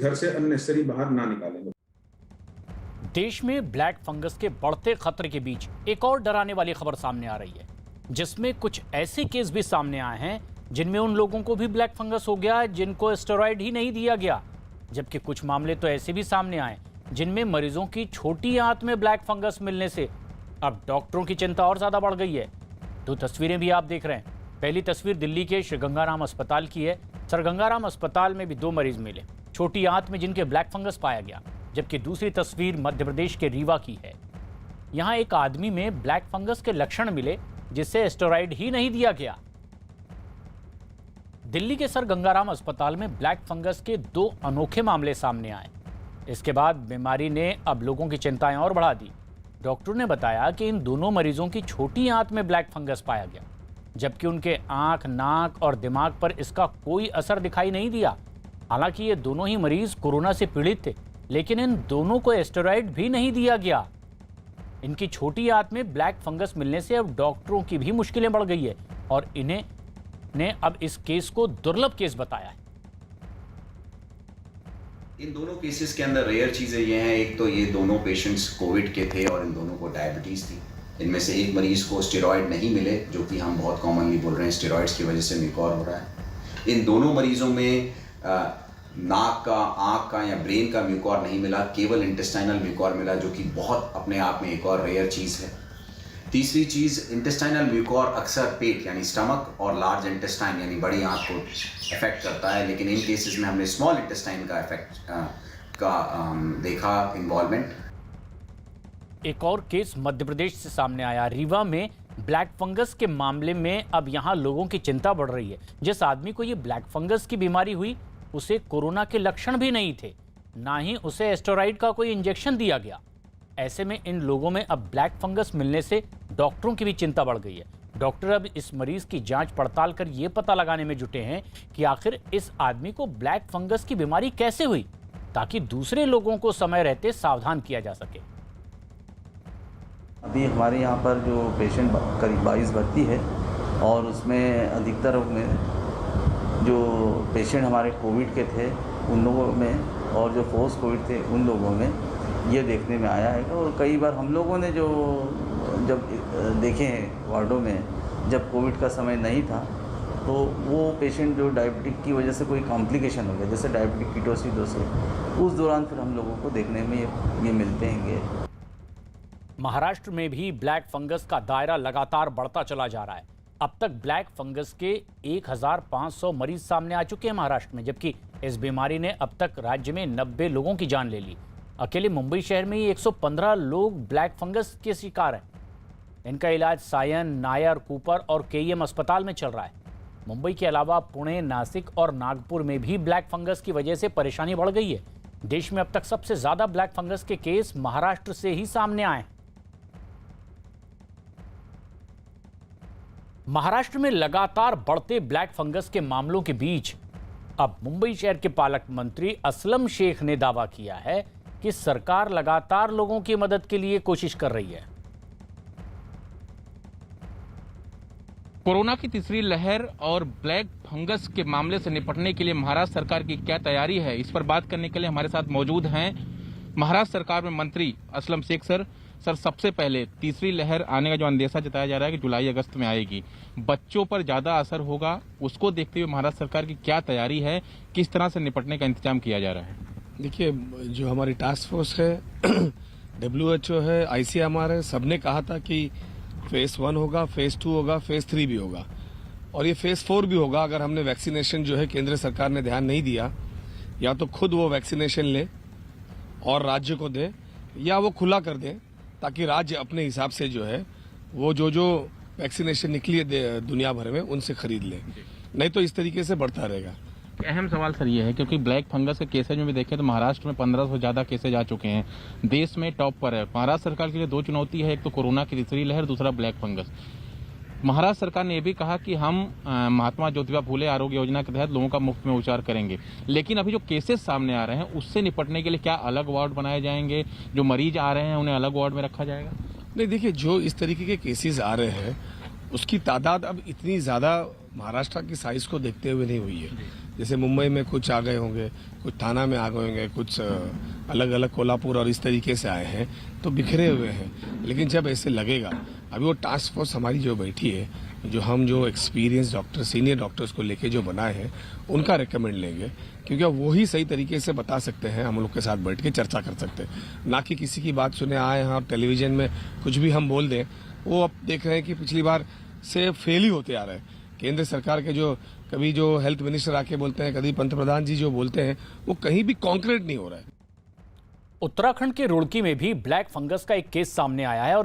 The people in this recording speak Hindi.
घर से अननेसेसरी बाहर ना निकालें। देश में ब्लैक फंगस के बढ़ते खतरे के बीच एक और डराने वाली खबर सामने आ रही है, जिसमें कुछ ऐसे केस भी सामने आए हैं जिनमें उन लोगों को भी ब्लैक फंगस हो गया जिनको स्टेरॉइड ही नहीं दिया गया, जबकि कुछ मामले तो ऐसे भी सामने आए जिनमें मरीजों की छोटी आंत में ब्लैक फंगस मिलने से अब डॉक्टरों की चिंता और ज्यादा बढ़ गई है। दो तस्वीरें भी आप देख रहे हैं। पहली तस्वीर दिल्ली के श्री गंगाराम अस्पताल की है। सर गंगाराम अस्पताल में भी 2 मरीज मिले छोटी आंत में जिनके ब्लैक फंगस पाया गया, जबकि दूसरी तस्वीर मध्य प्रदेश के रीवा की है। यहां एक आदमी में ब्लैक फंगस के लक्षण मिले जिससे स्टेरॉइड ही नहीं दिया गया। दिल्ली के सर गंगाराम अस्पताल में ब्लैक फंगस के 2 अनोखे मामले सामने आए। इसके बाद बीमारी ने अब लोगों की चिंताएं और बढ़ा दी। डॉक्टर ने बताया कि इन दोनों मरीजों की छोटी आंत में ब्लैक फंगस पाया गया, जबकि उनके आंख, नाक और दिमाग पर इसका कोई असर दिखाई नहीं दिया। हालांकि ये दोनों ही मरीज कोरोना से पीड़ित थे, लेकिन इन दोनों को स्टेरॉइड भी नहीं दिया गया। इनकी छोटी आंत में ब्लैक फंगस मिलने से अब डॉक्टरों की भी मुश्किलें बढ़ गई है और इन्हें ने अब इस केस को दुर्लभ केस बताया है। इन दोनों केसेस के अंदर रेयर चीजें ये हैं, एक तो ये दोनों पेशेंट्स कोविड के थे और इन दोनों को डायबिटीज थी। इनमें से एक मरीज को स्टेरॉइड नहीं मिले, जो कि हम बहुत कॉमनली बोल रहे हैं स्टेरॉइड्स की वजह से म्यूकोर हो रहा है। इन दोनों मरीजों में नाक का, आंख का या ब्रेन का म्यूकोर नहीं मिला, केवल इंटेस्टाइनल म्यूकोर मिला, जो कि बहुत अपने आप में एक और रेयर चीज है। तीसरी चीज, इंटेस्टाइनल म्यूकोर अक्सर पेट यानी स्टमक और लार्ज इंटेस्टाइन यानी बड़ी आंत को अफेक्ट करता है, लेकिन इन केसेस में हमने स्मॉल इंटेस्टाइन का देखा इन्वॉल्वमेंट। एक और केस मध्य प्रदेश से सामने आया। रीवा में ब्लैक फंगस के मामले में अब यहां लोगों की चिंता बढ़ रही है। जिस आदमी को ये ब्लैक फंगस की बीमारी हुई उसे कोरोना के लक्षण भी नहीं थे, ना ही उसे स्टेरॉइड का कोई इंजेक्शन दिया गया। ऐसे में इन लोगों में अब ब्लैक फंगस मिलने से डॉक्टरों की भी चिंता बढ़ गई है। डॉक्टर अब इस मरीज की जांच पड़ताल कर यह पता लगाने में जुटे हैं कि आखिर इस आदमी को ब्लैक फंगस की बीमारी कैसे हुई, ताकि दूसरे लोगों को समय रहते सावधान किया जा सके। अभी हमारे यहाँ पर जो पेशेंट करीब 22 भर्ती है और उसमें अधिकतर में जो पेशेंट हमारे कोविड के थे उन लोगों में और जो पोस्ट कोविड थे उन लोगों में ये देखने में आया है। और कई बार हम लोगों ने जो जब देखे हैं वार्डों में, जब कोविड का समय नहीं था, तो वो पेशेंट जो डायबिटिक की वजह से कोई कॉम्प्लिकेशन हो गया, जैसे डायबिटिक कीटोसिडोसिस, उस दौरान फिर हम लोगों को देखने में ये मिलते हैं। महाराष्ट्र में भी ब्लैक फंगस का दायरा लगातार बढ़ता चला जा रहा है। अब तक ब्लैक फंगस के 1500 मरीज सामने आ चुके हैं महाराष्ट्र में, जबकि इस बीमारी ने अब तक राज्य में 90 लोगों की जान ले ली। अकेले मुंबई शहर में ही 115 लोग ब्लैक फंगस के शिकार हैं। इनका इलाज सायन, नायर, कूपर और केईएम अस्पताल में चल रहा है। मुंबई के अलावा पुणे, नासिक और नागपुर में भी ब्लैक फंगस की वजह से परेशानी बढ़ गई है। देश में अब तक सबसे ज्यादा ब्लैक फंगस के केस महाराष्ट्र से ही सामने आए। महाराष्ट्र में लगातार बढ़ते ब्लैक फंगस के मामलों के बीच अब मुंबई शहर के पालक मंत्री असलम शेख ने दावा किया है कि सरकार लगातार लोगों की मदद के लिए कोशिश कर रही है। कोरोना की तीसरी लहर और ब्लैक फंगस के मामले से निपटने के लिए महाराष्ट्र सरकार की क्या तैयारी है, इस पर बात करने के लिए हमारे साथ मौजूद हैं महाराष्ट्र सरकार में मंत्री असलम शेख सर। सबसे पहले तीसरी लहर आने का जो अंदेशा जताया जा रहा है कि जुलाई अगस्त में आएगी, बच्चों पर ज्यादा असर होगा, उसको देखते हुए महाराष्ट्र सरकार की क्या तैयारी है, किस तरह से निपटने का इंतजाम किया जा रहा है? देखिए, जो हमारी टास्क फोर्स है, WHO है, ICMR है, सबने कहा था कि फेज 1 होगा, फेज 2 होगा, फेज 3 भी होगा और ये फेज 4 भी होगा अगर हमने वैक्सीनेशन जो है केंद्र सरकार ने ध्यान नहीं दिया, या तो खुद वो वैक्सीनेशन ले और राज्य को दे, या वो खुला कर दे ताकि राज्य अपने हिसाब से जो है वो जो वैक्सीनेशन निकली है दुनिया भर में उनसे खरीद ले, नहीं तो इस तरीके से बढ़ता रहेगा। अहम सवाल सर ये है क्योंकि ब्लैक फंगस के केसेज में भी देखें तो महाराष्ट्र में 1500 ज्यादा केसेज आ चुके हैं, देश में टॉप पर है। महाराष्ट्र सरकार के लिए 2 चुनौती है, एक तो कोरोना की तीसरी लहर, दूसरा ब्लैक फंगस। महाराष्ट्र सरकार ने यह भी कहा कि हम महात्मा ज्योतिबा फूले आरोग्य योजना के तहत लोगों का मुफ्त में उपचार करेंगे, लेकिन अभी जो केसेस सामने आ रहे हैं उससे निपटने के लिए क्या अलग वार्ड बनाए जाएंगे, जो मरीज आ रहे हैं उन्हें अलग वार्ड में रखा जाएगा? नहीं, देखिए, जो इस तरीके के केसेस आ रहे हैं उसकी तादाद अब इतनी ज़्यादा महाराष्ट्र की साइज को देखते हुए नहीं हुई है। जैसे मुंबई में कुछ आ गए होंगे, कुछ थाना में आ गए होंगे, कुछ अलग अलग कोल्हापुर और इस तरीके से आए हैं, तो बिखरे हुए हैं। लेकिन जब ऐसे लगेगा, अभी वो टास्क फोर्स हमारी जो बैठी है, जो एक्सपीरियंस डॉक्टर, सीनियर डॉक्टर्स को लेके जो बनाए हैं, उनका रिकमेंड लेंगे, क्योंकि वो ही सही तरीके से बता सकते हैं, हम लोग के साथ बैठ के चर्चा कर सकते हैं, ना कि किसी की बात सुने आए हैं और टेलीविजन में कुछ भी हम बोल दें। वो अब देख रहे हैं कि पिछली बार से फेल ही होते आ रहे हैं। केंद्र सरकार के कभी जो हेल्थ मिनिस्टर आके बोलते हैं, कभी पंतप्रधान जी जो बोलते हैं, वो कहीं भी कॉन्क्रीट नहीं हो रहा है। उत्तराखंड के रुड़की में भी ब्लैक फंगस का एक केस सामने आया है और